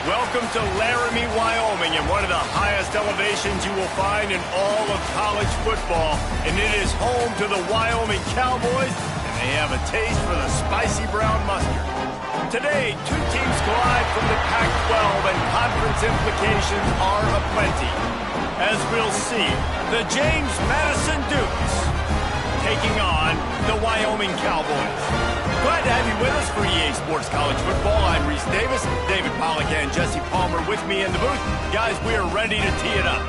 Welcome to Laramie, Wyoming, and one of the highest elevations you will find in all of college football. And it is home to the Wyoming Cowboys, and they have a taste for the spicy brown mustard. Today, two teams collide from the Pac-12, and conference implications are aplenty. As we'll see, the James Madison Dukes taking on the Wyoming Cowboys. Glad to have you with us for EA Sports College Football. I'm Reese Davis, David Pollack, and Jesse Palmer with me in the booth. Guys, we are ready to tee it up.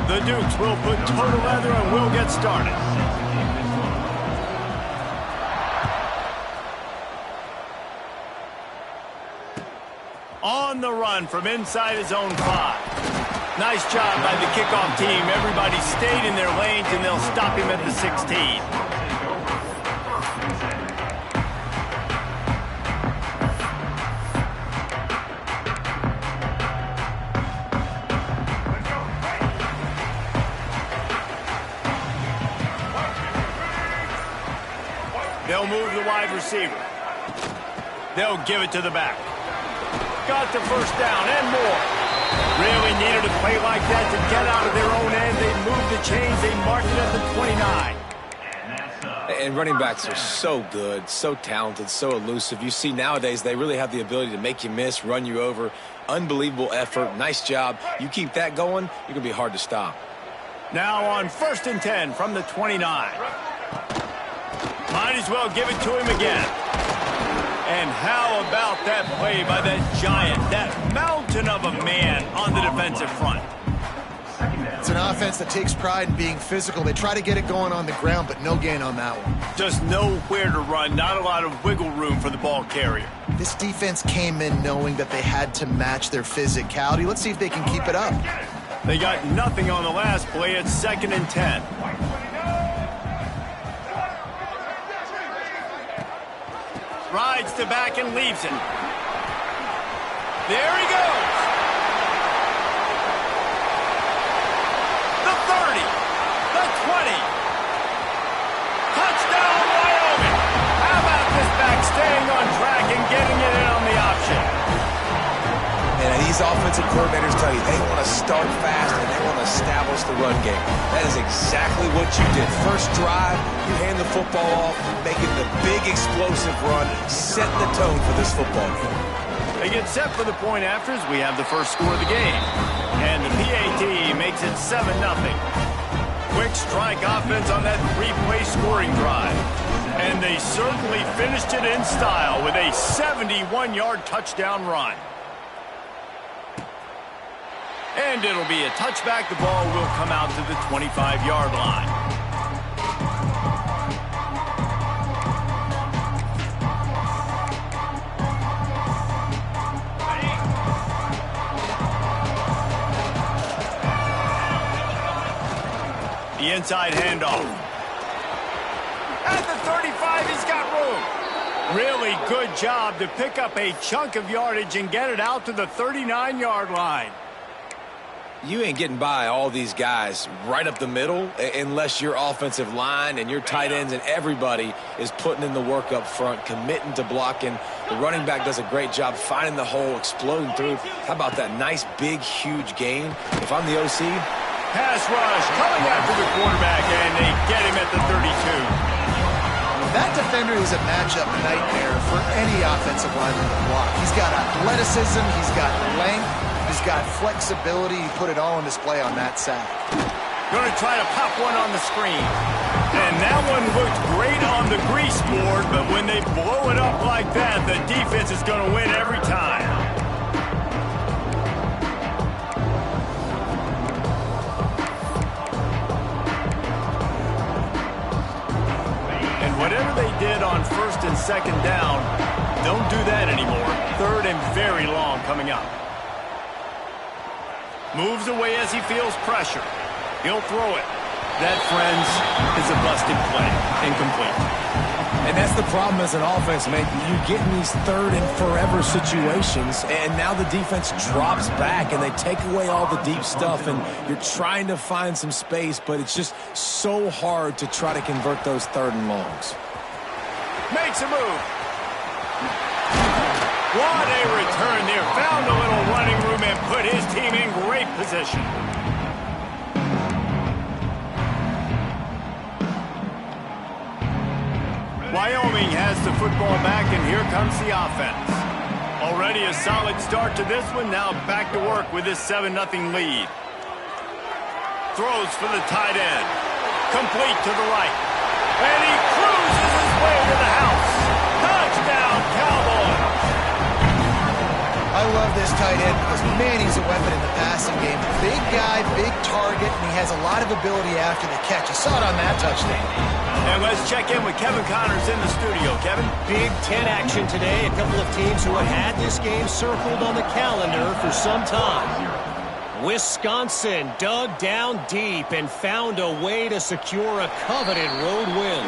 The Dukes will put total leather and we'll get started. On the run from inside his own 5. Nice job by the kickoff team. Everybody stayed in their lanes, and they'll stop him at the 16. They'll move the wide receiver. They'll give it to the back. Got the first down and more. Really needed a play like that to get out of their own end. They moved the chains. They marked it at the 29. And running backs are so good, so talented, so elusive. You see nowadays they really have the ability to make you miss, run you over. Unbelievable effort. Nice job. You keep that going, you're going to be hard to stop. Now on 1st and 10 from the 29. Might as well give it to him again. And how about that play by that giant, that mountain of a man on the defensive front? It's an offense that takes pride in being physical. They try to get it going on the ground, but no gain on that one. Just nowhere to run, not a lot of wiggle room for the ball carrier. This defense came in knowing that they had to match their physicality. Let's see if they can keep it up. They got nothing on the last play. It's 2nd and 10. Rides to back and leaves it. There he goes. The 30. The 20. Touchdown, Wyoming. How about this back staying on track and getting it in on the option? And these offensive coordinators tell you they want to start fast and they want to establish the run game. That is exactly what you did. First drive, you hand the football off, making the big explosive run, set the tone for this football game. They get set for the point afters. We have the first score of the game. And the PAT makes it 7-0. Quick strike offense on that 3-play scoring drive. And they certainly finished it in style with a 71-yard touchdown run. And it'll be a touchback. The ball will come out to the 25-yard line. The inside handoff. At the 35, he's got room. Really good job to pick up a chunk of yardage and get it out to the 39-yard line. You ain't getting by all these guys right up the middle unless your offensive line and your tight ends and everybody is putting in the work up front, committing to blocking. The running back does a great job finding the hole, exploding through. How about that nice, big, huge gain? If I'm the OC. Pass rush coming after the quarterback, and they get him at the 32. That defender is a matchup nightmare for any offensive lineman to block. He's got athleticism, he's got length, he's got flexibility. He put it all on display on that sack. Going to try to pop one on the screen. And that one looked great on the grease board, but when they blow it up like that, the defense is going to win every time. Whatever they did on 1st and 2nd down, don't do that anymore. 3rd and very long coming up. Moves away as he feels pressure. He'll throw it. That, friends, is a busted play. Incomplete. And that's the problem as an offense, man. You get in these third and forever situations, and now the defense drops back, and they take away all the deep stuff, and you're trying to find some space, but it's just so hard to try to convert those third and longs. Makes a move. What a return there. Found a little running room and put his team in great position. Wyoming has the football back, and here comes the offense. Already a solid start to this one. Now back to work with this 7-0 lead. Throws for the tight end. Complete to the right. And he cruises his way to the house. Touchdown, Cowboys! I love this tight end because, man, he's a weapon in the passing game. Big guy, big target, and he has a lot of ability after the catch. You saw it on that touchdown. And let's check in with Kevin Connors in the studio. Kevin? Big Ten action today. A couple of teams who have had this game circled on the calendar for some time. Wisconsin dug down deep and found a way to secure a coveted road win.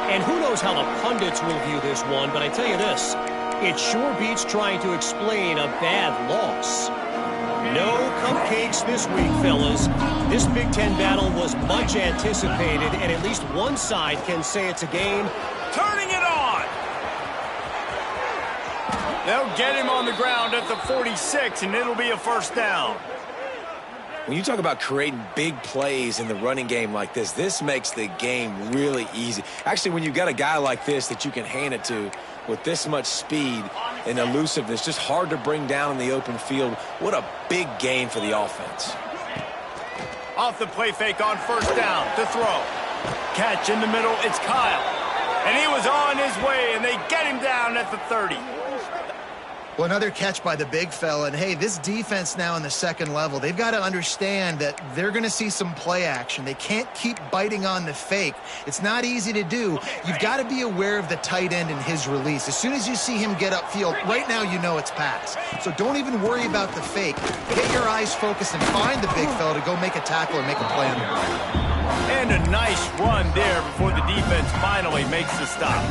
And who knows how the pundits will view this one, but I tell you this, it sure beats trying to explain a bad loss. No cupcakes this week, fellas. This Big Ten battle was much anticipated, and at least one side can say it's a game. Turning it on! They'll get him on the ground at the 46, and it'll be a first down. When you talk about creating big plays in the running game like this makes the game really easy. Actually, when you've got a guy like this that you can hand it to with this much speed and elusiveness, just hard to bring down in the open field. What a big gain for the offense. Off the play fake on first down to throw. Catch in the middle, it's Kyle. And he was on his way, and they get him down at the 30. Well, another catch by the big fella. And, hey, this defense now in the second level, they've got to understand that they're going to see some play action. They can't keep biting on the fake. It's not easy to do. You've got to be aware of the tight end and his release. As soon as you see him get upfield, right now you know it's pass. So don't even worry about the fake. Get your eyes focused and find the big fella to go make a tackle or make a play on the ground. And a nice run there before the defense finally makes the stop.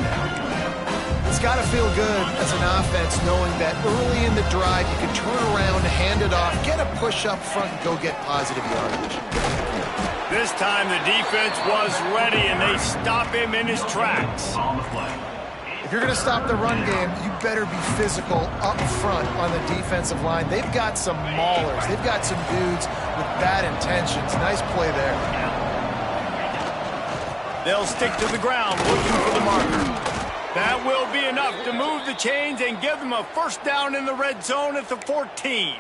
It's got to feel good as an offense knowing that early in the drive you can turn around, hand it off, get a push up front, and go get positive yardage. This time the defense was ready, and they stop him in his tracks. If you're going to stop the run game, you better be physical up front on the defensive line. They've got some maulers. They've got some dudes with bad intentions. Nice play there. They'll stick to the ground looking for the marker. That will be enough to move the chains and give them a first down in the red zone at the 14.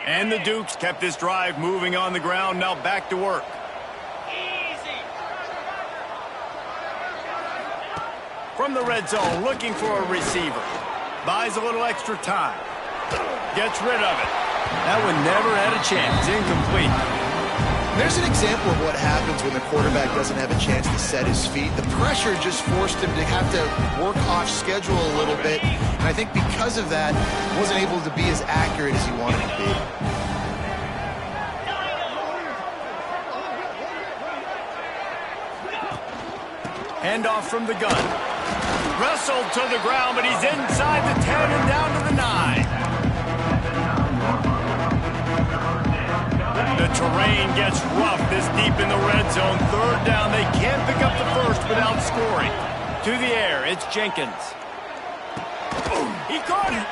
And the Dukes kept this drive moving on the ground. Now back to work. From the red zone, looking for a receiver. Buys a little extra time. Gets rid of it. That one never had a chance. Incomplete. There's an example of what happens when the quarterback doesn't have a chance to set his feet. The pressure just forced him to have to work off schedule a little bit. And I think because of that, he wasn't able to be as accurate as he wanted to be. Handoff from the gun. Wrestled to the ground, but he's inside the 10 and down to the 9. The terrain gets rough this deep in the red zone. Third down, they can't pick up the first without scoring. To the air, it's Jenkins. He caught it.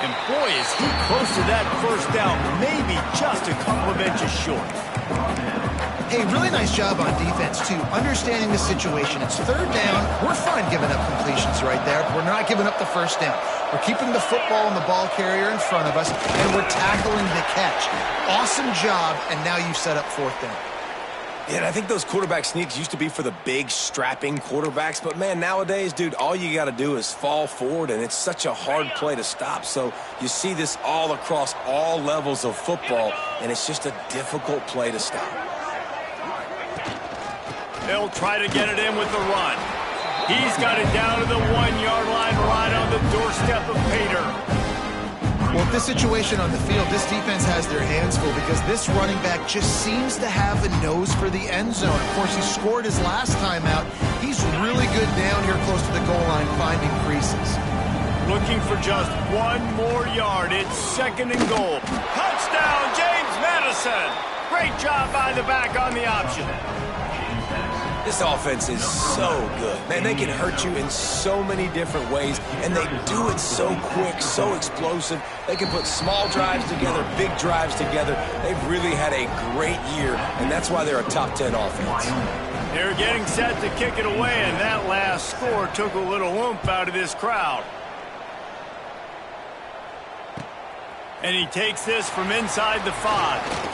And boy, is he close to that first down. Maybe just a couple of inches short. Hey, really nice job on defense, too. Understanding the situation. It's third down. We're fine giving up completions right there. We're not giving up the first down. We're keeping the football and the ball carrier in front of us, and we're tackling the catch. Awesome job, and now you've set up fourth down. Yeah, and I think those quarterback sneaks used to be for the big, strapping quarterbacks. But, man, nowadays, dude, all you got to do is fall forward, and it's such a hard play to stop. So you see this all across all levels of football, and it's just a difficult play to stop. They'll try to get it in with the run. He's got it down to the 1-yard line right on the doorstep of Pater. Well, this situation on the field, this defense has their hands full because this running back just seems to have a nose for the end zone. Of course, he scored his last time out. He's really good down here close to the goal line finding creases. Looking for just one more yard. It's 2nd and goal. Touchdown, James Madison. Great job by the back on the option. This offense is so good. Man, they can hurt you in so many different ways, and they do it so quick, so explosive. They can put small drives together, big drives together. They've really had a great year, and that's why they're a top 10 offense. They're getting set to kick it away, and that last score took a little oomph out of this crowd. And he takes this from inside the 5.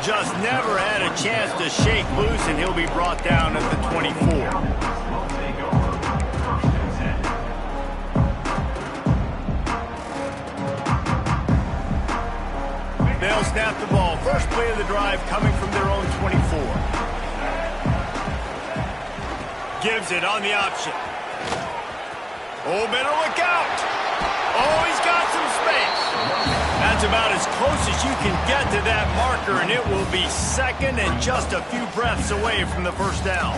Just never had a chance to shake loose, and he'll be brought down at the 24. They'll snap the ball. First play of the drive coming from their own 24. Gives it on the option. Oh, better look out. Oh, he's got some space. That's about as close as you can get to that marker, and it will be 2nd and just a few breaths away from the first down.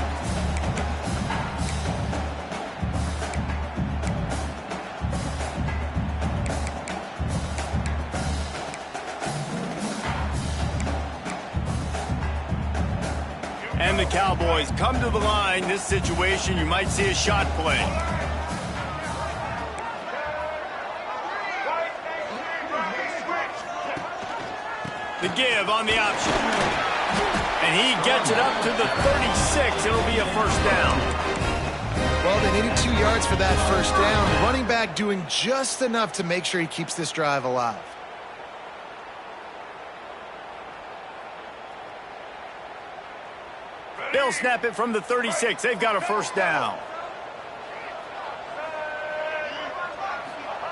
And the Cowboys come to the line. This situation, you might see a shot play. The give on the option. And he gets it up to the 36. It'll be a first down. Well, they needed 2 yards for that first down. The running back doing just enough to make sure he keeps this drive alive. They'll snap it from the 36. They've got a first down.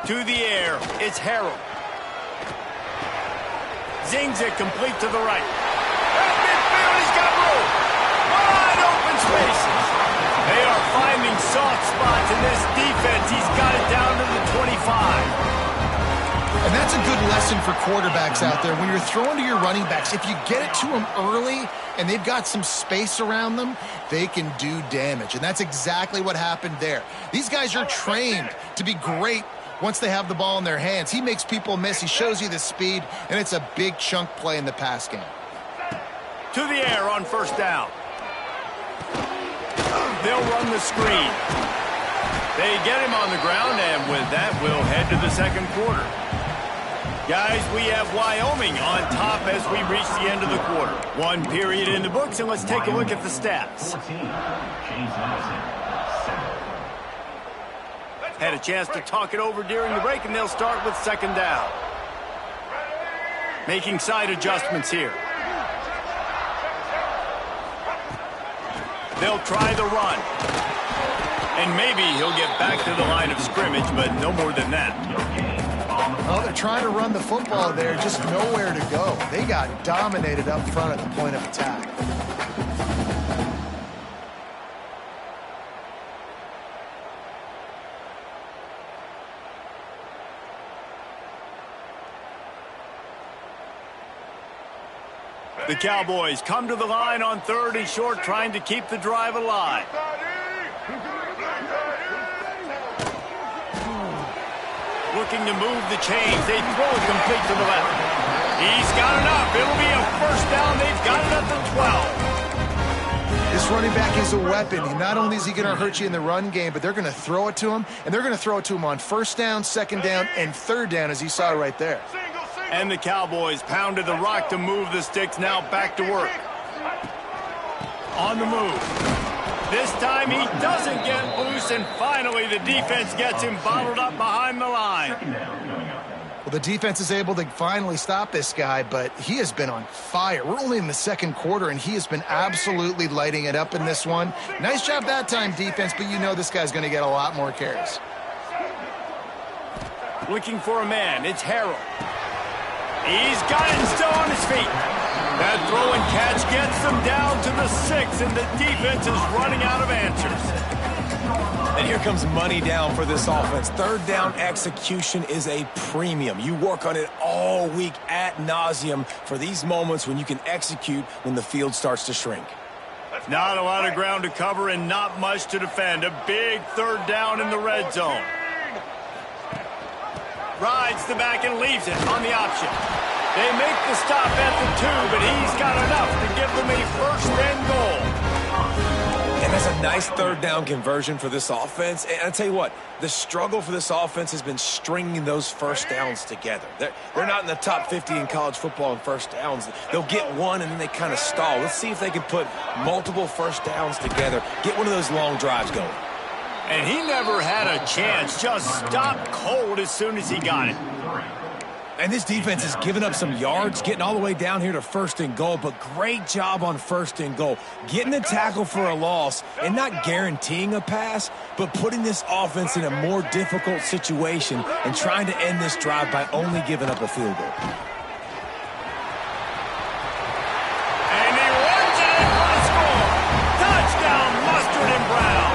To the air, it's Harrell. Zings it complete to the right. At midfield, he's got room. Wide open spaces. They are finding soft spots in this defense. He's got it down to the 25. And that's a good lesson for quarterbacks out there. When you're throwing to your running backs, if you get it to them early and they've got some space around them, they can do damage. And that's exactly what happened there. These guys are trained to be great once they have the ball in their hands. He makes people miss. He shows you the speed, and it's a big chunk play in the pass game. To the air on first down. They'll run the screen. They get him on the ground, and with that, we'll head to the second quarter. Guys, we have Wyoming on top as we reach the end of the quarter. 1 period in the books, and let's take a look at the stats. Had a chance to talk it over during the break, and they'll start with 2nd down. Making side adjustments here. They'll try the run. And maybe he'll get back to the line of scrimmage, but no more than that. Well, they're trying to run the football there, just nowhere to go. They got dominated up front at the point of attack. The Cowboys come to the line on 3rd and short, trying to keep the drive alive. Looking to move the chains. They throw it complete to the left. He's got enough. It'll be a first down. They've got it at the 12. This running back is a weapon. Not only is he going to hurt you in the run game, but they're going to throw it to him, and they're going to throw it to him on 1st down, 2nd down, and 3rd down, as you saw right there. And the Cowboys pounded the rock to move the sticks. Now back to work. On the move. This time he doesn't get loose, and finally the defense gets him bottled up behind the line. Well, the defense is able to finally stop this guy, but he has been on fire. We're only in the 2nd quarter, and he has been absolutely lighting it up in this one. Nice job that time, defense, but you know this guy's going to get a lot more carries. Looking for a man. It's Harrell. He's got it still on his feet. That throw and catch gets them down to the 6, and the defense is running out of answers. And here comes money down for this offense. Third down execution is a premium. You work on it all week ad nauseum for these moments when you can execute when the field starts to shrink. Not a lot of ground to cover and not much to defend. A big third down in the red zone. Rides the back and leaves it on the option. They make the stop at the 2, but he's got enough to give them a first and goal. And that's a nice third down conversion for this offense. And I tell you what, the struggle for this offense has been stringing those first downs together. They're not in the top 50 in college football in first downs. They'll get one and then they kind of stall. Let's see if they can put multiple first downs together, get one of those long drives going. And he never had a chance, just stopped cold as soon as he got it. And this defense has given up some yards, getting all the way down here to first and goal, but great job on first and goal. Getting the tackle for a loss and not guaranteeing a pass, but putting this offense in a more difficult situation and trying to end this drive by only giving up a field goal. And he runs it for the score. Touchdown, Mustard and Brown.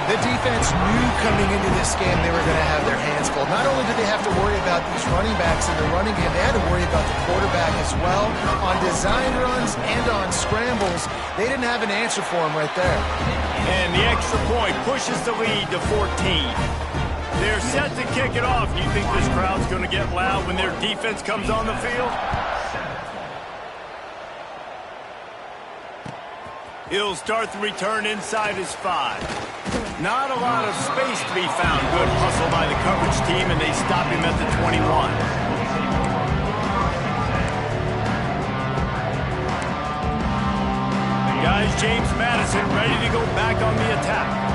The defense knew coming into this game they were going to have their hands full. Not only did they have to worry about these running backs in the running game, they had to worry about the quarterback as well. On design runs and on scrambles, they didn't have an answer for him right there. And the extra point pushes the lead to 14. They're set to kick it off. You think this crowd's going to get loud when their defense comes on the field? He'll start the return inside his 5. Not a lot of space to be found. Good hustle by the coverage team, and they stop him at the 21. The guy's James Madison ready to go back on the attack.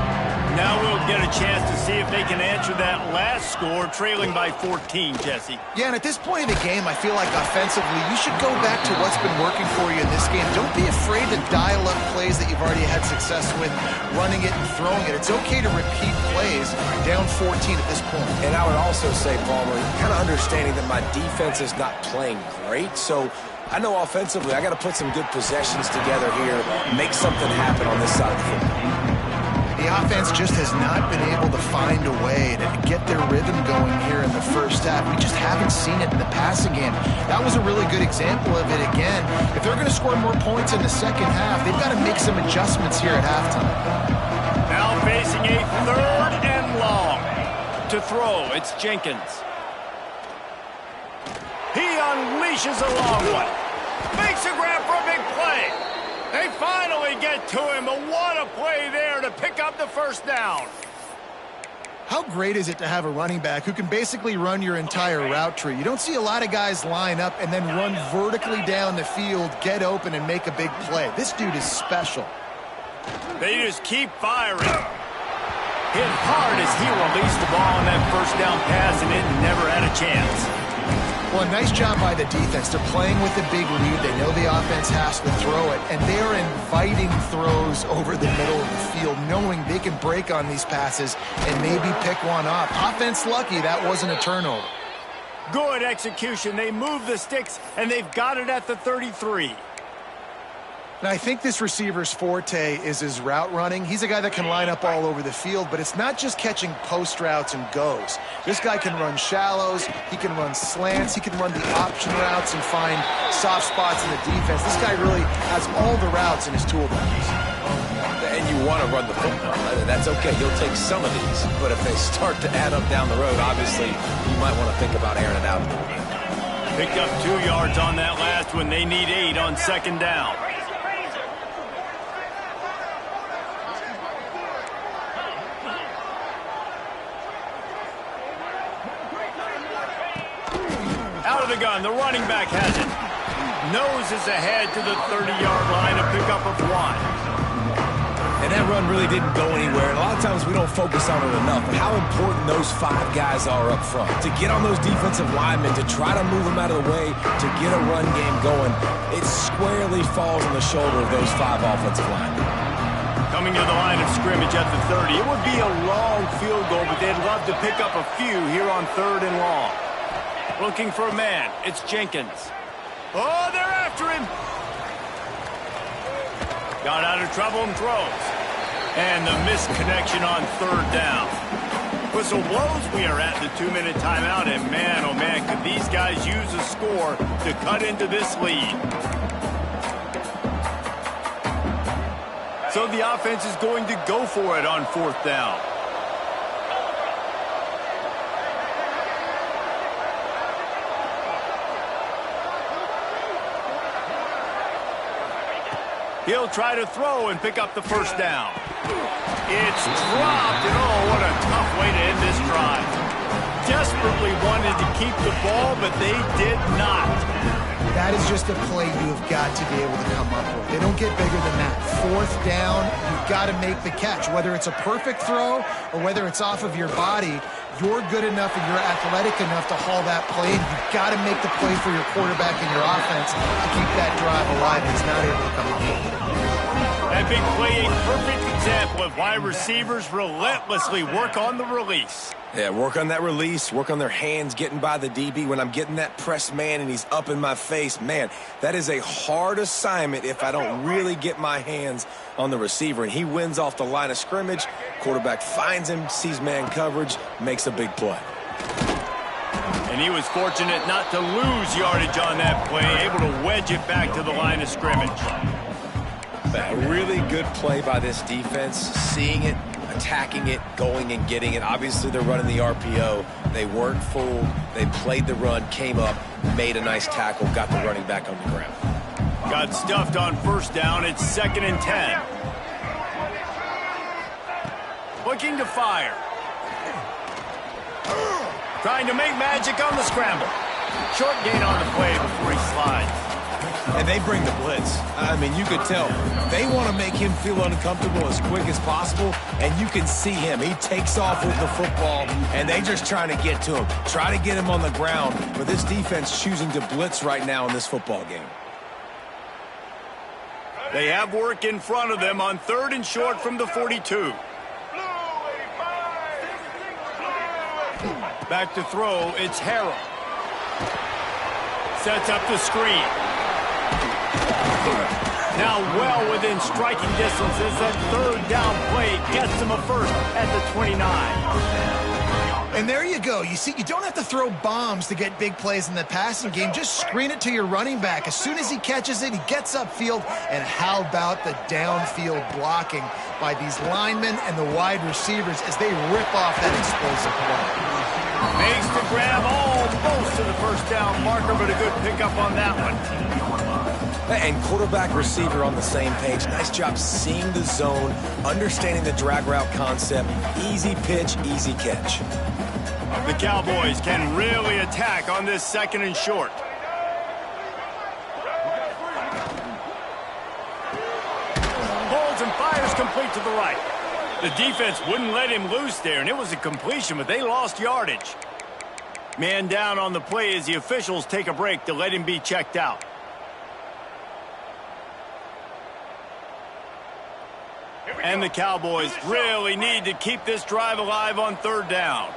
Now we'll get a chance to see if they can answer that last score, trailing by 14, Jesse. Yeah, and at this point in the game, I feel like offensively, you should go back to what's been working for you in this game. Don't be afraid to dial up plays that you've already had success with, running it and throwing it. It's okay to repeat plays down 14 at this point. And I would also say, Palmer, kind of understanding that my defense is not playing great, so I know offensively I got to put some good possessions together here, make something happen on this side of the football. The offense just has not been able to find a way to get their rhythm going here in the first half. We just haven't seen it in the passing game. That was a really good example of it again. If they're going to score more points in the second half, they've got to make some adjustments here at halftime. Now facing a third and long. To throw, it's Jenkins. He unleashes a long one. Makes a grab for a big play. They finally get to him, but what a play there to pick up the first down. How great is it to have a running back who can basically run your entire route tree? You don't see a lot of guys line up and then run vertically down the field, get open, and make a big play. This dude is special. They just keep firing. Hit hard as he released the ball on that first down pass, and it never had a chance. Well, nice job by the defense. They're playing with a big lead. They know the offense has to throw it, and they are inviting throws over the middle of the field, knowing they can break on these passes and maybe pick one off. Offense lucky that wasn't a turnover. Good execution. They move the sticks, and they've got it at the 33. And I think this receiver's forte is his route running. He's a guy that can line up all over the field, but it's not just catching post routes and goes. This guy can run shallows, he can run slants, he can run the option routes and find soft spots in the defense. This guy really has all the routes in his toolbox. And you want to run the football. That's okay. You'll take some of these, but if they start to add up down the road, obviously you might want to think about airing it out a little bit. Picked up 2 yards on that last one. They need 8 on second down. Out of the gun, the running back has it. Noses ahead to the 30-yard line, a pickup of 1. And that run really didn't go anywhere. And a lot of times we don't focus on it enough, but how important those 5 guys are up front. To get on those defensive linemen, to try to move them out of the way, to get a run game going, it squarely falls on the shoulder of those 5 offensive linemen. Coming to the line of scrimmage at the 30. It would be a long field goal, but they'd love to pick up a few here on 3rd and long. Looking for a man. It's Jenkins. Oh, they're after him. Got out of trouble and throws. And the misconnection on third down. Whistle blows, we are at the 2-minute timeout, and man, oh man, could these guys use a score to cut into this lead. So the offense is going to go for it on fourth down. He'll try to throw and pick up the first down. It's dropped, and oh, what a tough way to end this drive. Desperately wanted to keep the ball, but they did not. That is just a play you have got to be able to come up with. They don't get bigger than that. Fourth down, you've got to make the catch. Whether it's a perfect throw or whether it's off of your body, you're good enough and you're athletic enough to haul that play, and you've got to make the play for your quarterback and your offense to keep that drive alive. He's not able to come up with it. That big play, a perfect example of why receivers relentlessly work on the release. Yeah, work on that release, work on their hands, getting by the DB. When I'm getting that press man and he's up in my face, man, that is a hard assignment if I don't really get my hands on the receiver. And he wins off the line of scrimmage. Quarterback finds him, sees man coverage, makes a big play. And he was fortunate not to lose yardage on that play, able to wedge it back to the line of scrimmage. A really good play by this defense, seeing it, attacking it, going and getting it. Obviously, they're running the RPO. They weren't fooled. They played the run, came up, made a nice tackle, got the running back on the ground. Got stuffed on first down. It's 2nd and 10. Looking to fire. Trying to make magic on the scramble. Short gain on the play before he slides. And they bring the blitz. I mean, you could tell. They want to make him feel uncomfortable as quick as possible, and you can see him. He takes off with the football, and they just trying to get to him, try to get him on the ground. But this defense choosing to blitz right now in this football game. They have work in front of them on 3rd and short from the 42. Back to throw, it's Harrell. Sets up the screen. Now well within striking distance as that 3rd down play gets him a first at the 29. And there you go. You see, you don't have to throw bombs to get big plays in the passing game. Just screen it to your running back. As soon as he catches it, he gets upfield. And how about the downfield blocking by these linemen and the wide receivers as they rip off that explosive play. Makes the grab almost to the first down marker, but a good pickup on that one. And quarterback receiver on the same page. Nice job seeing the zone, understanding the drag route concept. Easy pitch, easy catch. The Cowboys can really attack on this 2nd and short. Holds and fires complete to the right. The defense wouldn't let him loose there, and it was a completion, but they lost yardage. Man down on the play as the officials take a break to let him be checked out. And the Cowboys really need to keep this drive alive on 3rd down.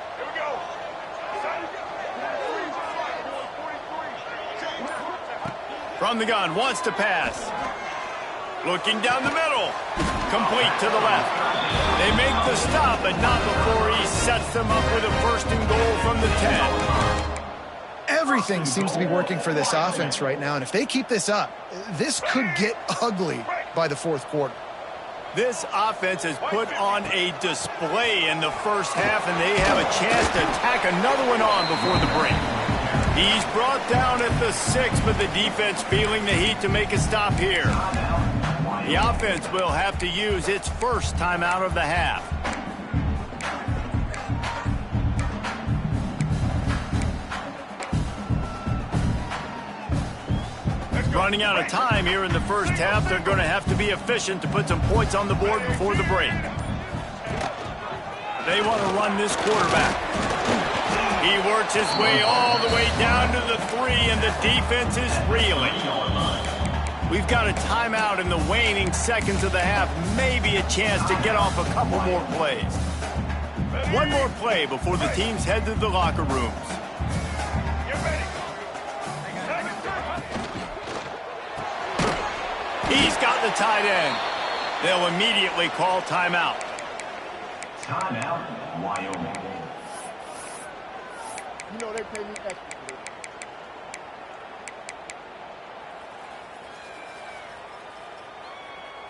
From the gun, wants to pass. Looking down the middle. Complete to the left. They make the stop, but not before he sets them up with a 1st and goal from the 10. Everything seems to be working for this offense right now, and if they keep this up, this could get ugly by the 4th quarter. This offense has put on a display in the first half, and they have a chance to tack another one on before the break. He's brought down at the 6, but the defense feeling the heat to make a stop here. The offense will have to use its first timeout of the half. Running out of time here in the first half. They're going to have to be efficient to put some points on the board before the break. They want to run this quarterback. He works his way all the way down to the 3, and the defense is reeling. We've got a timeout in the waning seconds of the half. Maybe a chance to get off a couple more plays. One more play before the teams head to the locker rooms. He's got the tight end. They'll immediately call timeout. Timeout, Wyoming. You know they pay me extra for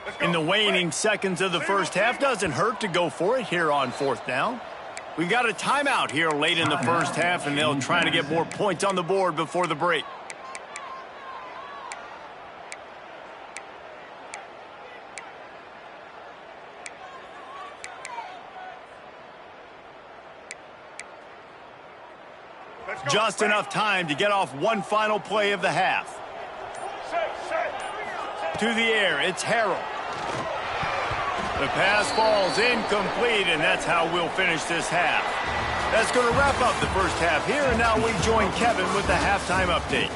this. In the waning seconds of the first half, doesn't hurt to go for it here on 4th down. We've got a timeout here late in the first half, and they'll try to get more points on the board before the break. Just enough time to get off one final play of the half. To the air, it's Harrell. The pass falls incomplete, and that's how we'll finish this half. That's going to wrap up the first half here, and now we join Kevin with the halftime update.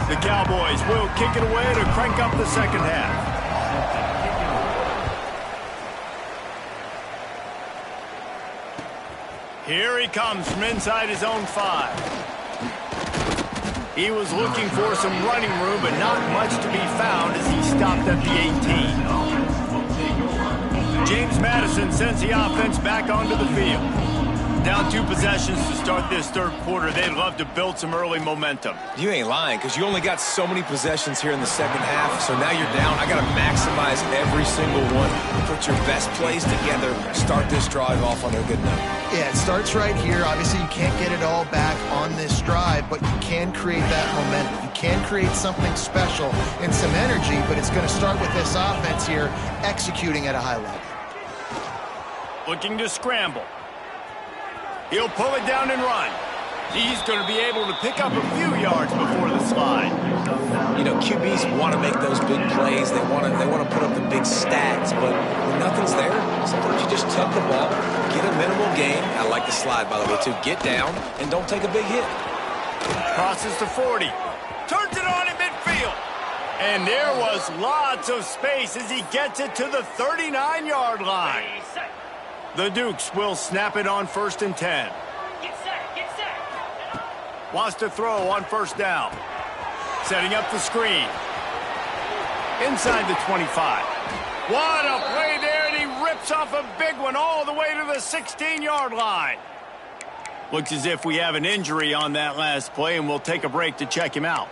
The Cowboys will kick it away to crank up the second half. Here he comes from inside his own 5. He was looking for some running room, but not much to be found as he stopped at the 18. James Madison sends the offense back onto the field. Down 2 possessions to start this third quarter. They'd love to build some early momentum. You ain't lying, because you only got so many possessions here in the second half, so now you're down. I got to maximize every single one. Put your best plays together. Start this drive off on a good note. Yeah, it starts right here. Obviously, you can't get it all back on this drive, but you can create that momentum. You can create something special and some energy, but it's going to start with this offense here executing at a high level. Looking to scramble. He'll pull it down and run. He's going to be able to pick up a few yards before the slide. You know, QBs want to make those big plays. They want to put up the big stats, but when nothing's there, sometimes you just tuck the ball, get a minimal gain. I like the slide, by the way, too. Get down and don't take a big hit. Crosses to 40. Turns it on in midfield. And there was lots of space as he gets it to the 39-yard line. The Dukes will snap it on 1st and 10. Get set. Wants to throw on 1st down. Setting up the screen. Inside the 25. What a play there, and he rips off a big one all the way to the 16-yard line. Looks as if we have an injury on that last play, and we'll take a break to check him out.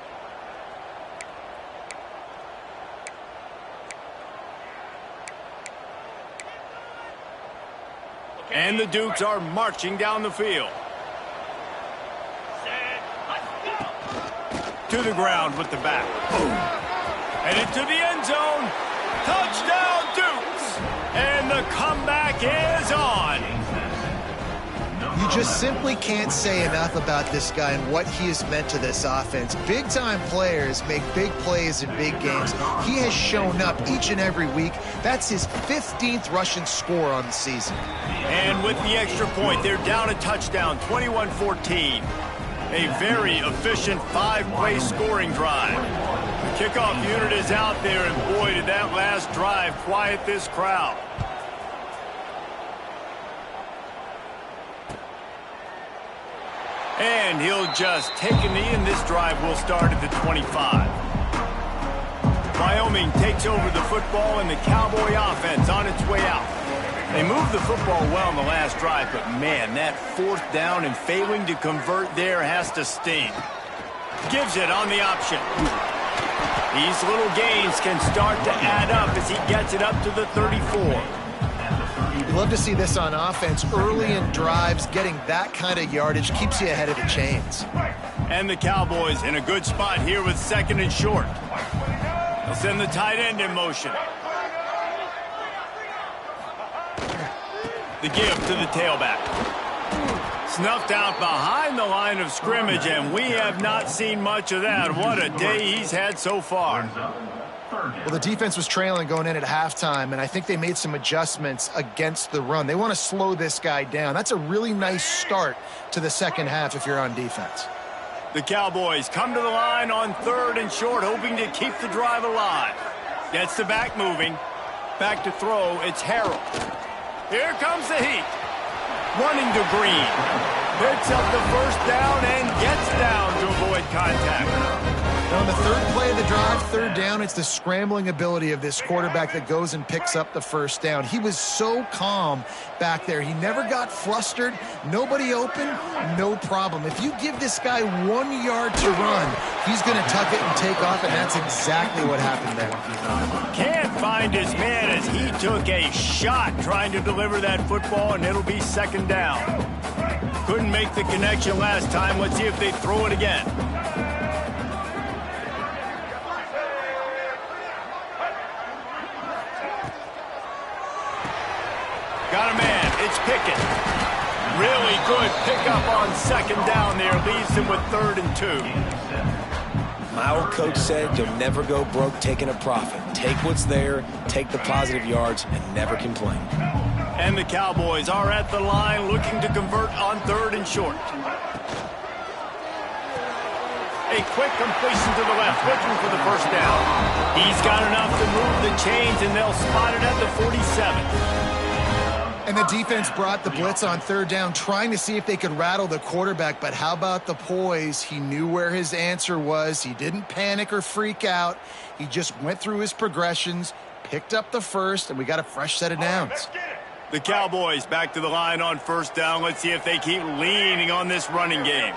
And the Dukes are marching down the field. To the ground with the back. Headed to the end zone. Touchdown, Dukes! And the comeback is on. You just simply can't say enough about this guy and what he has meant to this offense. Big-time players make big plays in big games. He has shown up each and every week. That's his 15th rushing score on the season. And with the extra point, they're down a touchdown, 21-14. A very efficient 5-play scoring drive. The kickoff unit is out there, and boy, did that last drive quiet this crowd. And he'll just take a knee, and this drive will start at the 25. Wyoming takes over the football, and the Cowboy offense on its way out. They moved the football well in the last drive, but man, that 4th down and failing to convert there has to sting. Gives it on the option. These little gains can start to add up as he gets it up to the 34. You love to see this on offense. Early in drives, getting that kind of yardage keeps you ahead of the chains. And the Cowboys in a good spot here with 2nd and short. They'll send the tight end in motion. The give to the tailback. Snuffed out behind the line of scrimmage, and we have not seen much of that. What a day he's had so far. Well, the defense was trailing going in at halftime, and I think they made some adjustments against the run. They want to slow this guy down. That's a really nice start to the second half if you're on defense. The Cowboys come to the line on 3rd and short, hoping to keep the drive alive. Gets the back moving. Back to throw, it's Harrell. Here comes the heat. Running to Green. Picks up the 1st down and gets down to avoid contact. Now, on the third play of the drive, third down, it's the scrambling ability of this quarterback that goes and picks up the first down. He was so calm back there. He never got flustered. Nobody open, no problem. If you give this guy 1 yard to run, he's going to tuck it and take off, and that's exactly what happened there. Can't find his man as he took a shot trying to deliver that football, and it'll be second down. Couldn't make the connection last time. Let's see if they throw it again. Got a man. It's Pickett. Really good pickup on second down there. Leaves him with 3rd and 2. My old coach said you'll never go broke taking a profit. Take what's there, take the positive yards, and never complain. And the Cowboys are at the line looking to convert on 3rd and short. A quick completion to the left, looking for the first down. He's got enough to move the chains, and they'll spot it at the 47. And the defense brought the blitz on 3rd down, trying to see if they could rattle the quarterback. But how about the poise? He knew where his answer was. He didn't panic or freak out. He just went through his progressions, picked up the first, and we got a fresh set of downs. The Cowboys back to the line on 1st down. Let's see if they keep leaning on this running game.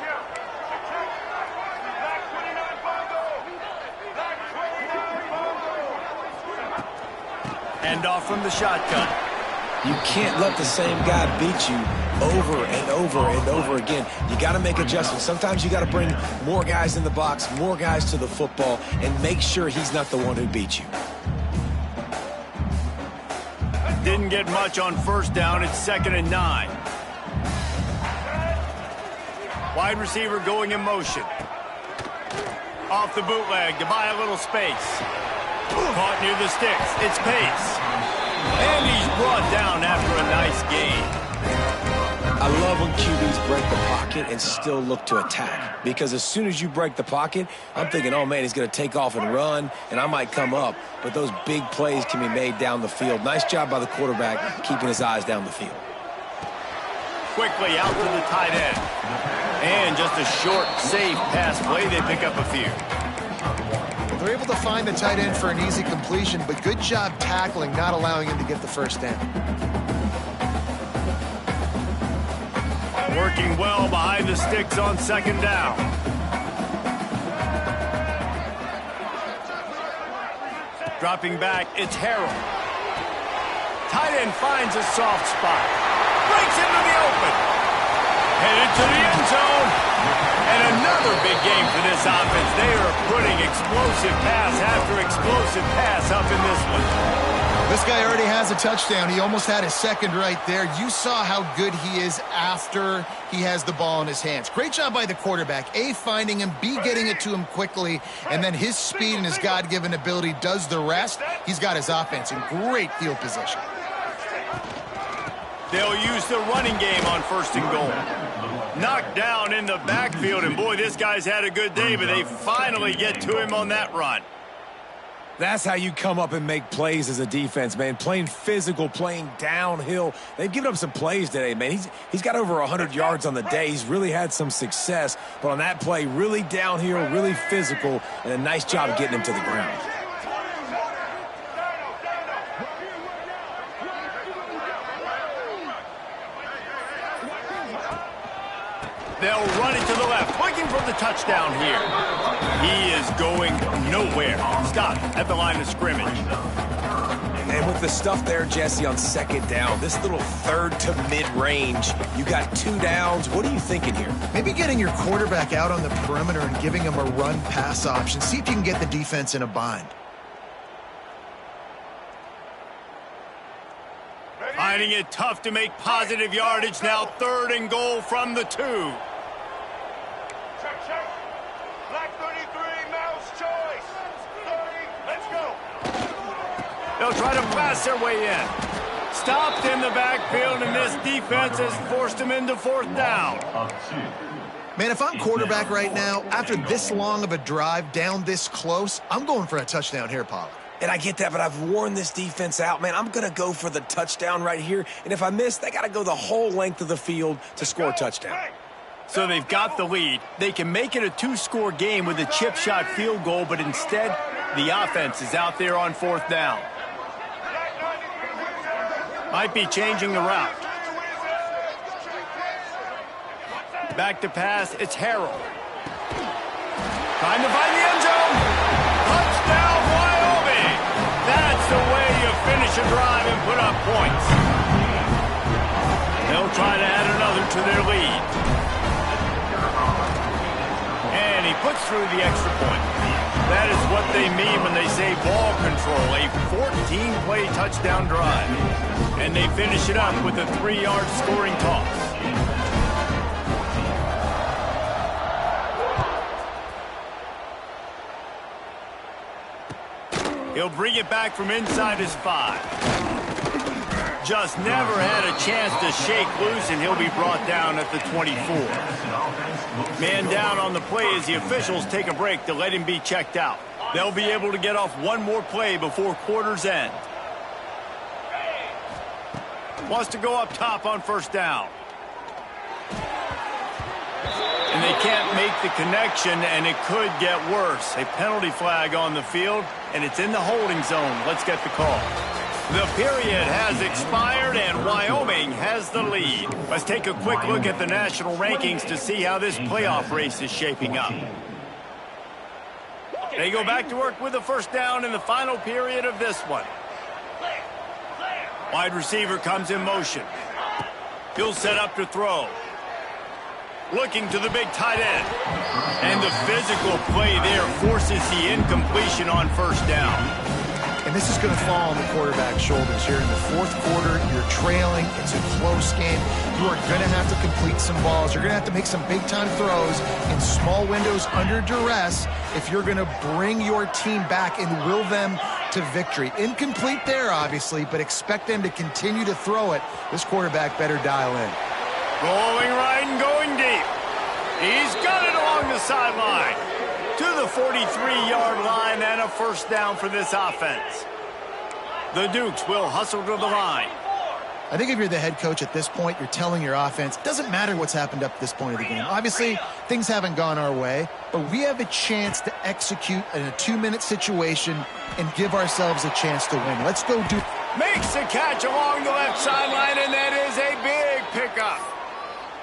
Hand off from the shotgun. You can't let the same guy beat you over and over and over again. You got to make adjustments. Sometimes you got to bring more guys in the box, more guys to the football, and make sure he's not the one who beat you. Didn't get much on 1st down. It's 2nd and 9. Wide receiver going in motion. Off the bootleg to buy a little space. Caught near the sticks. It's Pace. And he's brought down after a nice gain. I love when QBs break the pocket and still look to attack. Because as soon as you break the pocket, I'm thinking, oh, man, he's going to take off and run, and I might come up. But those big plays can be made down the field. Nice job by the quarterback keeping his eyes down the field. Quickly out to the tight end. And just a short, safe pass play. They pick up a few. They're able to find the tight end for an easy completion, but good job tackling, not allowing him to get the first down. Working well behind the sticks on 2nd down. Dropping back, it's Harrell. Tight end finds a soft spot. Breaks into the open. Headed to the end zone. And another big game for this offense. They are putting explosive pass after explosive pass up in this one. This guy already has a touchdown. He almost had his second right there. You saw how good he is after he has the ball in his hands. Great job by the quarterback. A, finding him, B, getting it to him quickly, and then his speed and his God-given ability does the rest. He's got his offense in great field position. They'll use the running game on 1st and goal. Knocked down in the backfield, and boy, this guy's had a good day, but they finally get to him on that run. That's how you come up and make plays as a defense, man. Playing physical, playing downhill. They've given up some plays today, man. He's got over 100 yards on the day. He's really had some success. But on that play, really downhill, really physical, and a nice job of getting him to the ground. They'll run it to the left, looking for the touchdown here. He is going nowhere. Stop at the line of scrimmage. And with the stuff there, Jesse, on 2nd down, this little 3rd to mid-range, you got 2 downs. What are you thinking here? Maybe getting your quarterback out on the perimeter and giving him a run-pass option. See if you can get the defense in a bind. Finding it tough to make positive yardage now. 3rd and goal from the 2. Black 33, mouse choice. 30, let's go. They'll try to blast their way in. Stopped in the backfield, and this defense has forced him into 4th down. Man, if I'm quarterback right now, after this long of a drive down this close, I'm going for a touchdown here, Pollard. And I get that, but I've worn this defense out, man. I'm going to go for the touchdown right here. And if I miss, they got to go the whole length of the field to score a touchdown. So they've got the lead. They can make it a two-score game with a chip shot field goal, but instead, the offense is out there on fourth down. Might be changing the route. Back to pass, it's Harrell. Trying to find the end zone. Touchdown, Wyoming! That's the way you finish a drive and put up points. They'll try to add another to their lead. And he puts through the extra point. That is what they mean when they say ball control, a 14-play touchdown drive. And they finish it up with a 3-yard scoring toss. He'll bring it back from inside his 5. Just never had a chance to shake loose, and he'll be brought down at the 24. Man down on the play as the officials take a break to let him be checked out. They'll be able to get off one more play before quarter's end. Wants to go up top on first down. And they can't make the connection, and it could get worse. A penalty flag on the field, and it's in the holding zone. Let's get the call. The period has expired, and Wyoming has the lead. Let's take a quick look at the national rankings to see how this playoff race is shaping up. They go back to work with a first down in the final period of this one. Wide receiver comes in motion. He'll set up to throw. Looking to the big tight end. And the physical play there forces the incompletion on first down. And this is going to fall on the quarterback's shoulders here in the fourth quarter. You're trailing. It's a close game. You are going to have to complete some balls. You're going to have to make some big-time throws in small windows under duress if you're going to bring your team back and will them to victory. Incomplete there, obviously, but expect them to continue to throw it. This quarterback better dial in. Rolling right and going deep. He's got it along the sideline. To the 43-yard line and a first down for this offense. The Dukes will hustle to the line. I think if you're the head coach at this point, you're telling your offense, it doesn't matter what's happened up to this point of the game. Obviously, things haven't gone our way, but we have a chance to execute in a 2-minute situation and give ourselves a chance to win. Let's go do. Makes the catch along the left sideline, and that is a big pickup.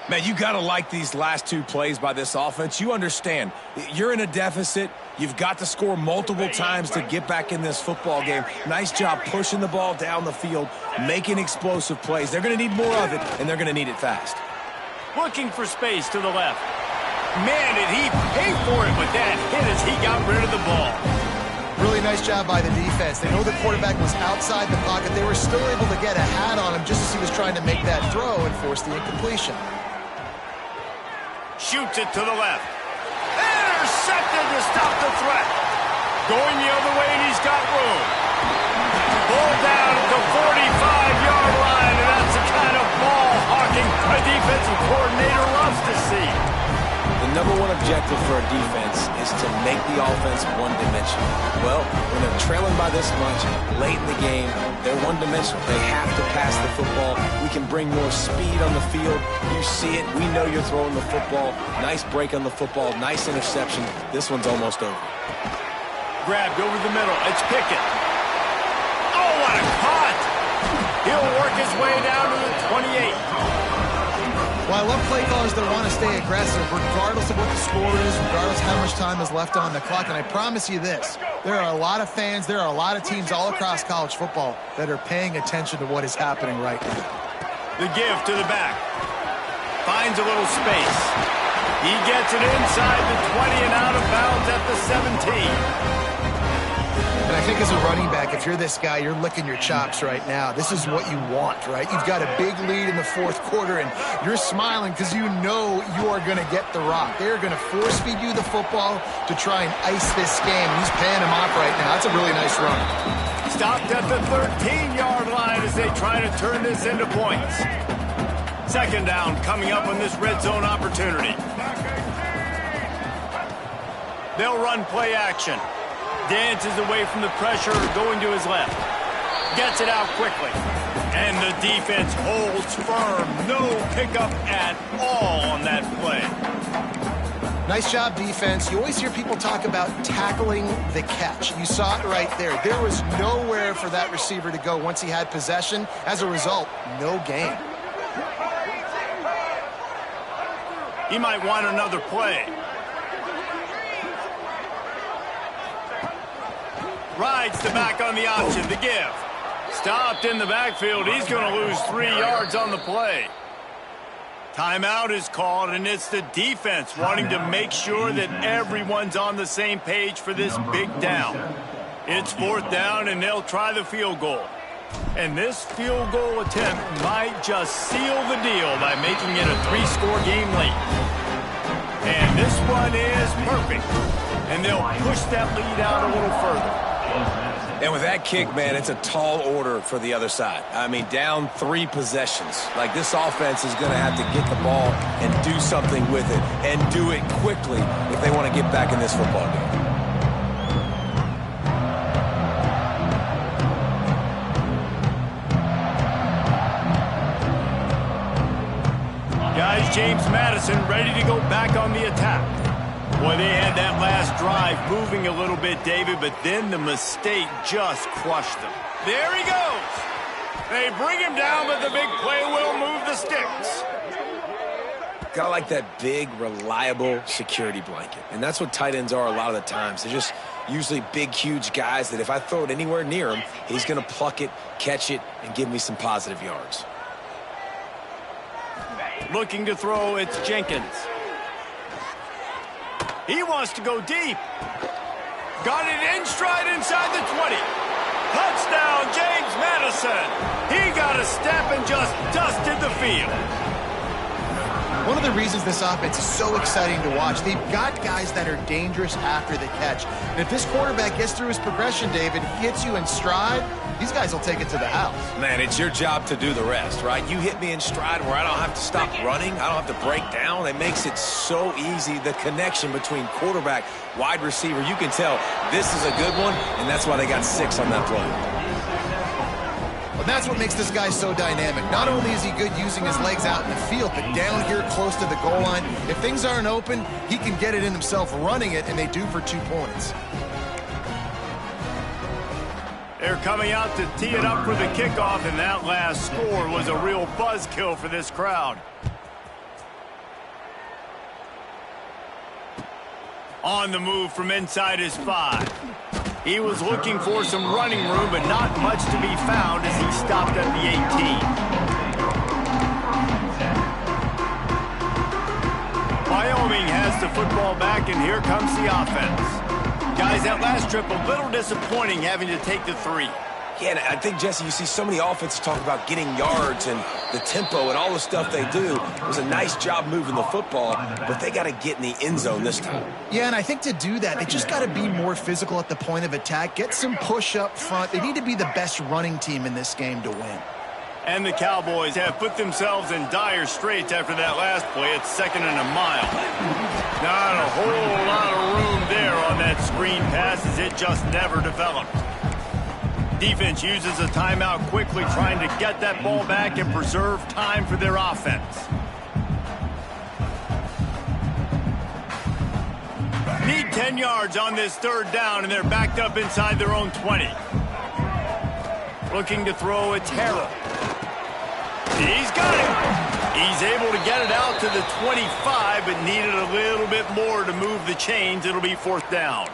Man, you got to like these last two plays by this offense. You understand, you're in a deficit. You've got to score multiple times to get back in this football game. Nice job pushing the ball down the field, making explosive plays. They're going to need more of it, and they're going to need it fast. Looking for space to the left. Man, did he pay for it with that hit as he got rid of the ball. Really nice job by the defense. They know the quarterback was outside the pocket. They were still able to get a hat on him just as he was trying to make that throw and force the incompletion. Shoots it to the left. Intercepted to stop the threat. Going the other way, and he's got room. Pulled down at the 45-yard line, and that's the kind of ball hawking a defensive coordinator loves to see. The number one objective for a defense is to make the offense one-dimensional. Well, when they're trailing by this much, late in the game, they're one-dimensional. They have to pass the football. We can bring more speed on the field. You see it. We know you're throwing the football. Nice break on the football. Nice interception. This one's almost over. Grabbed over the middle. It's Pickett. Oh, what a cut! He'll work his way down to the 28. Well, I love play callers that want to stay aggressive, regardless of what the score is, regardless of how much time is left on the clock. And I promise you this, there are a lot of fans, there are a lot of teams all across college football that are paying attention to what is happening right now. The give to the back. Finds a little space. He gets it inside the 20 and out of bounds at the 17. And I think as a running back, if you're this guy, you're licking your chops right now. This is what you want, right? You've got a big lead in the fourth quarter, and you're smiling because you know you are going to get the rock. They're going to force feed you the football to try and ice this game. He's paying him off right now. That's a really nice run. Stopped at the 13-yard line as they try to turn this into points. Second down coming up on this red zone opportunity. They'll run play action. Dances away from the pressure, going to his left. Gets it out quickly. And the defense holds firm. No pickup at all on that play. Nice job, defense. You always hear people talk about tackling the catch. You saw it right there. There was nowhere for that receiver to go once he had possession. As a result, no gain. He might want another play. Rides the back on the option, the give. Stopped in the backfield. He's going to lose 3 yards on the play. Timeout is called, and it's the defense wanting to make sure that everyone's on the same page for this big down. It's 4th down, and they'll try the field goal. And this field goal attempt might just seal the deal by making it a 3-score game late. And this one is perfect. And they'll push that lead out a little further. And with that kick, man, it's a tall order for the other side. I mean, down 3 possessions. Like, this offense is going to have to get the ball and do something with it, and do it quickly if they want to get back in this football game. Guys, James Madison ready to go back on the attack. Boy, they had that last drive moving a little bit, David, but then the mistake just crushed them. There he goes. They bring him down, but the big play will move the sticks. Kind of like that big, reliable security blanket. And that's what tight ends are a lot of the times. They're just usually big, huge guys that if I throw it anywhere near him, he's going to pluck it, catch it, and give me some positive yards. Looking to throw, it's Jenkins. He wants to go deep. Got it in stride inside the 20. Touchdown, James Madison. He got a step and just dusted the field. One of the reasons this offense is so exciting to watch, they've got guys that are dangerous after the catch. And if this quarterback gets through his progression, David, gets you in stride, these guys will take it to the house. Man, it's your job to do the rest, right? You hit me in stride where I don't have to stop running. I don't have to break down. It makes it so easy, the connection between quarterback, wide receiver. You can tell this is a good one, and that's why they got 6 on that play. Well, that's what makes this guy so dynamic. Not only is he good using his legs out in the field, but down here close to the goal line, if things aren't open, he can get it in himself running it, and they do for 2 points. They're coming out to tee it up for the kickoff, and that last score was a real buzzkill for this crowd. On the move from inside his 5. He was looking for some running room, but not much to be found as he stopped at the 18. Wyoming has the football back, and here comes the offense. Guys, that last trip, a little disappointing having to take the 3. Yeah, and I think, Jesse, you see so many offenses talk about getting yards and the tempo and all the stuff they do. It was a nice job moving the football, but they got to get in the end zone this time. Yeah, and I think to do that, they just got to be more physical at the point of attack, get some push up front. They need to be the best running team in this game to win. And the Cowboys have put themselves in dire straits after that last play. It's 2nd and a mile. Not a whole lot of room there on that screen pass as it just never developed. Defense uses a timeout quickly, trying to get that ball back and preserve time for their offense. Need 10 yards on this 3rd down, and they're backed up inside their own 20. Looking to throw, it's Harrell. He's got it. He's able to get it out to the 25, but needed a little bit more to move the chains. It'll be 4th down.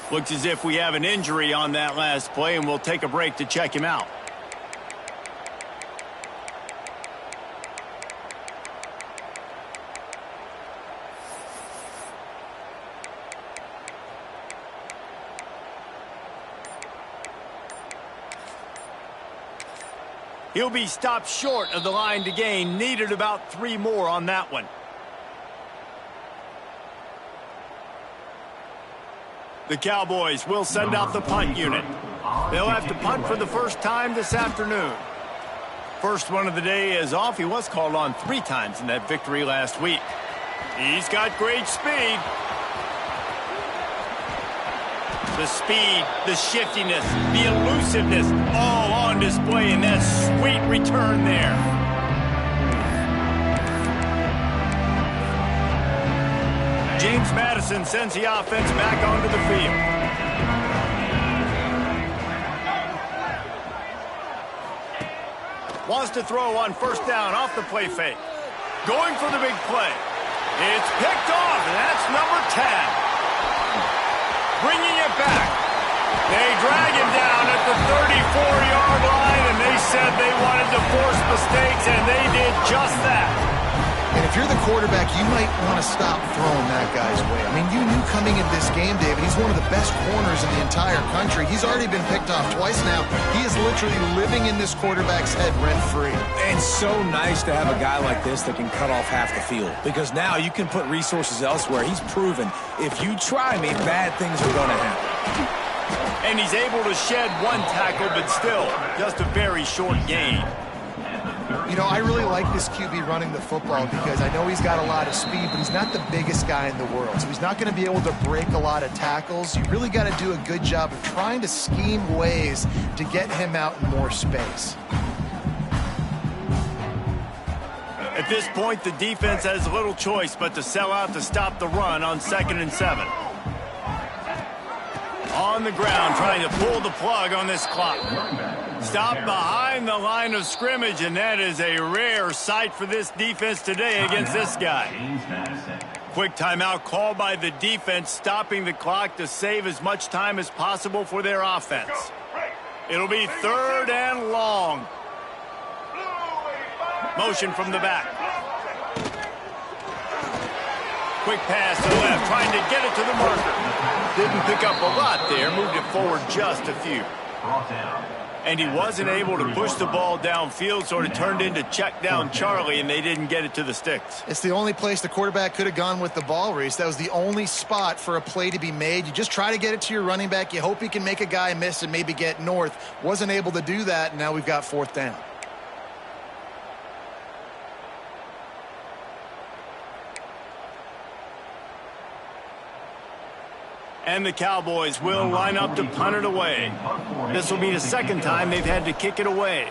Looks as if we have an injury on that last play, and we'll take a break to check him out. He'll be stopped short of the line to gain. Needed about 3 more on that one. The Cowboys will send out the punt unit. They'll have to punt for the first time this afternoon. First one of the day is off. He was called on 3 times in that victory last week. He's got great speed. The speed, the shiftiness, the elusiveness, all on display in that sweet return there. James Madison sends the offense back onto the field. Wants to throw on first down off the play fake. Going for the big play. It's picked off, and that's number 10. Bringing it back. They drag him down at the 34-yard line, and they said they wanted to force mistakes, and they did just that. And if you're the quarterback, you might want to stop throwing that guy's way. I mean, you knew coming into this game, David, he's one of the best corners in the entire country. He's already been picked off twice now. He is literally living in this quarterback's head rent-free. And so nice to have a guy like this that can cut off half the field, because now you can put resources elsewhere. He's proven if you try me, bad things are going to happen. And he's able to shed one tackle, but still just a very short gain. You know, I really like this QB running the football because I know he's got a lot of speed, but he's not the biggest guy in the world. So he's not going to be able to break a lot of tackles. You really got to do a good job of trying to scheme ways to get him out in more space. At this point, the defense has little choice but to sell out to stop the run on 2nd and 7. On the ground, trying to pull the plug on this clock. Stop behind the line of scrimmage, and that is a rare sight for this defense today against this guy. Quick timeout called by the defense, stopping the clock to save as much time as possible for their offense. It'll be 3rd and long. Motion from the back. Quick pass to the left, trying to get it to the marker. Didn't pick up a lot there, moved it forward just a few. And he wasn't able to push the ball downfield, so it turned into check down Charlie, and they didn't get it to the sticks. It's the only place the quarterback could have gone with the ball, Reese. That was the only spot for a play to be made. You just try to get it to your running back. You hope he can make a guy miss and maybe get north. Wasn't able to do that, and now we've got 4th down. And the Cowboys will line up to punt it away. This will be the 2nd time they've had to kick it away.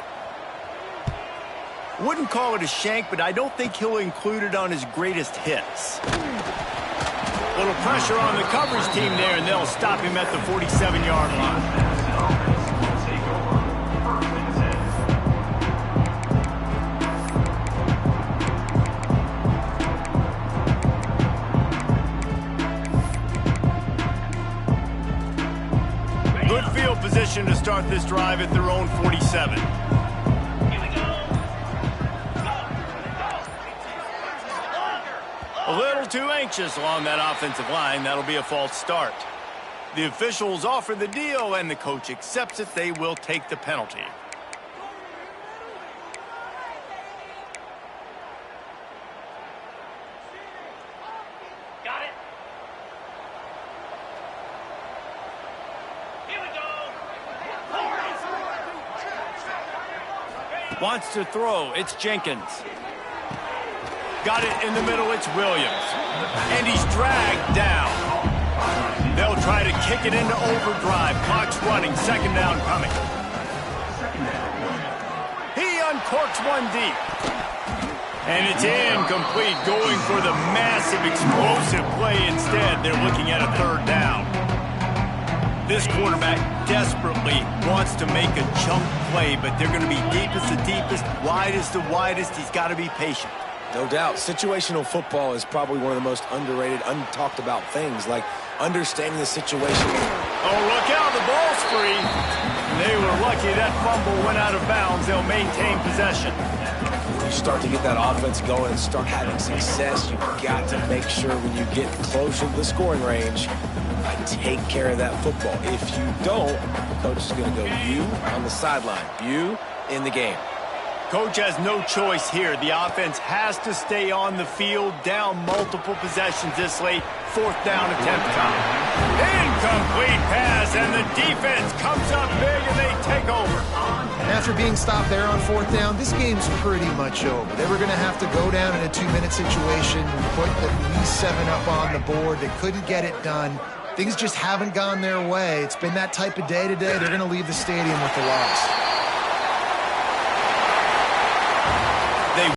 Wouldn't call it a shank, but I don't think he'll include it on his greatest hits. Little pressure on the coverage team there, and they'll stop him at the 47-yard line. Position to start this drive at their own 47. A little too anxious along that offensive line. That'll be a false start. The officials offer the deal, and the coach accepts it. They will take the penalty. Wants to throw. It's Jenkins. Got it in the middle. It's Williams. And he's dragged down. They'll try to kick it into overdrive. Clock's running. 2nd down coming. He uncorks one deep. And it's incomplete. Going for the massive explosive play instead. They're looking at a 3rd down. This quarterback desperately wants to make a chunk play, but they're going to be deepest to deepest, widest to widest. He's got to be patient. No doubt. Situational football is probably one of the most underrated, untalked about things, like understanding the situation. Oh, look out. The ball's free. They were lucky that fumble went out of bounds. They'll maintain possession. You start to get that offense going and start having success, you've got to make sure when you get closer to the scoring range, take care of that football. If you don't, the coach is going to go, you on the sideline, you in the game. Coach has no choice here. The offense has to stay on the field, down multiple possessions this late. 4th down attempt time. Incomplete pass, and the defense comes up big, and they take over. And after being stopped there on 4th down, this game's pretty much over. They were going to have to go down in a 2-minute situation, put at least 7 up on the board. They couldn't get it done. Things just haven't gone their way. It's been that type of day today. They're going to leave the stadium with the loss.